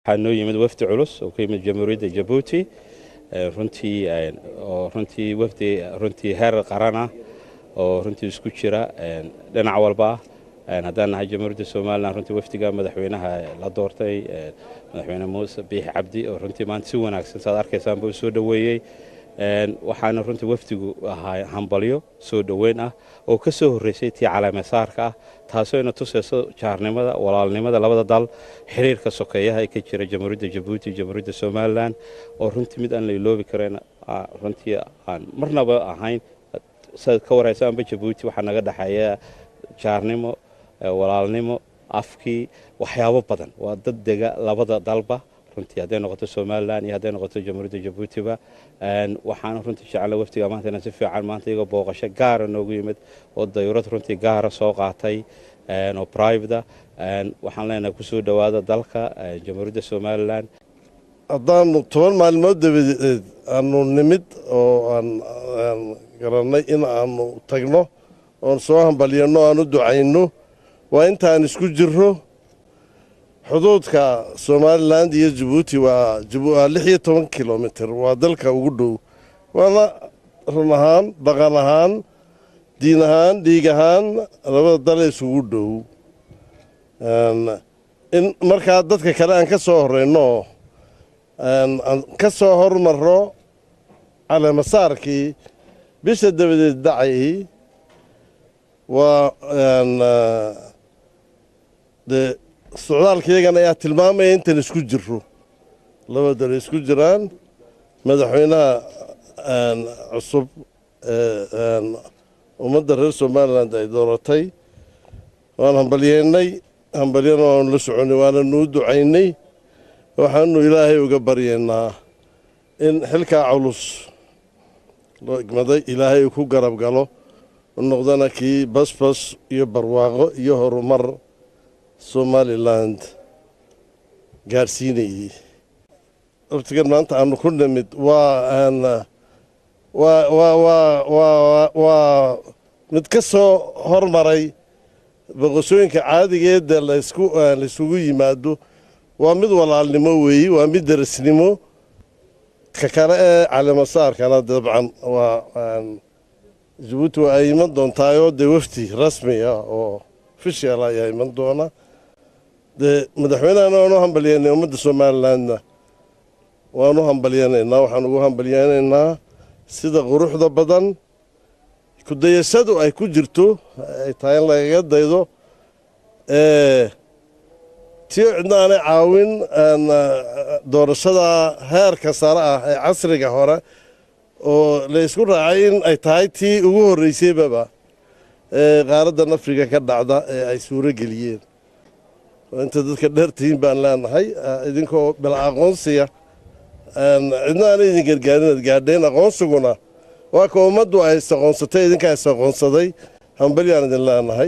waxaa yimid wafdi culus oo ka yimid jamhuuriyadda Djibouti runtii wafdi heer qaran ah oo runtii isku jira dhinac walba haddaan nahay jamhuuriyadda Soomaaliland runtii wafdiga madaxweynaha la doortay madaxweyne Muuse Biixi Cabdi oo runtii maanta si wanaagsan saad arkaysaan buu soo dhaweeyay waxaana runtii wafdigu ahaa hambalyo soo dhaweyn ah oo ka soo horeysay tii calaamasaarka ah taasoo ina tusayso jaarnimada walaalnimada labada dal xiriirka sokeeyaha ee ka jira jamhuuriyadda Djibouti jamhuuriyadda Soomaaliland oo runtii mid aan la iloobi karin runtii aan marnaba ahayn sad ka waraysaanba Djibouti waxa naga dhaxaya jaarnimo walaalnimo afkii waxyaabo badan waa dad dega labada dalba runtii haday noqoto Soomaaliland iyo haday noqoto jamhuuriyadda Djibouti ba waxaan runtii jecel waftiga maanta si fiican maanta iyaga booqasho gaar ah noogu yimid oo dayuurad runtii gaar ah soo qaatay oo private waxaan leenahay ku soo dhawaada dalka jamhuuriyadda Soomaaliland haddaan 10 maalmood dabadeed aanu nimid oo aan garanay in aanu tagno oon soo hambaliyano aanu ducayno waa intaan isku jirro xuduudka Soomaaliland iyo Djibouti waa 16 kilomitir waa dalka ugu dhow waana run ahaan dhaqan ahaan diin ahaan dhiig ahaan labada dal isugu dhow in markaa dadka kale aan ka soo horeyno aan ka soo hormarro calaamasaarkii bisha dabadeed dhacay waa socdaalkeygana ayaa tilmaamaya intaan isku jirro labadana isku jiraan madaxweynaha cusub ummadda reer Soomaaliland ay dooratay waan hambalyeennay waan la soconay waana noo ducaynay waxaanu Ilaahay uga baryeennaa in xilka culus loo igmaday Ilaahay ku garab galo noqdana kii basbas iyo barwaaqo iyo horumar Somaliland gaarsiinayay waqtigan maanta aanu ku nimid waa mid ka soo hormaray boqosooyinka caadigeed la isugu yimaado waa mid walaalnimo weeye waa mid darisnimo ka kale ee calaamasaarkana dabcan waa Djibouti waa iman doontaayoo dee wafdi rasmi ah oo official ah ayaa iman doona madaxweynaha waanu hambalyeynay ummadda Soomaaliland waanu hambalyeynaynaa waxaan ugu hambalyeynaynaa sida quruxda badan ku dayashadu ay ku jirto ay tahay in lagaga daydo tii cidnaanay caawin doorashada heerka sare ah ee casriga hore oo la isku raacay in ay tahay tii ugu horreysayba qaaraddan Afrika ka dhacda ee ay suuro geliyeen inta dadka dheertiin baan leenahay idinkoo bil aqoonsiga cidna aan idin gargaarin gaadheen aqoonsiguna waa ka ummaddu ay aqoonsatay idinka ay aqoonsaday hambalyaan idin leenahay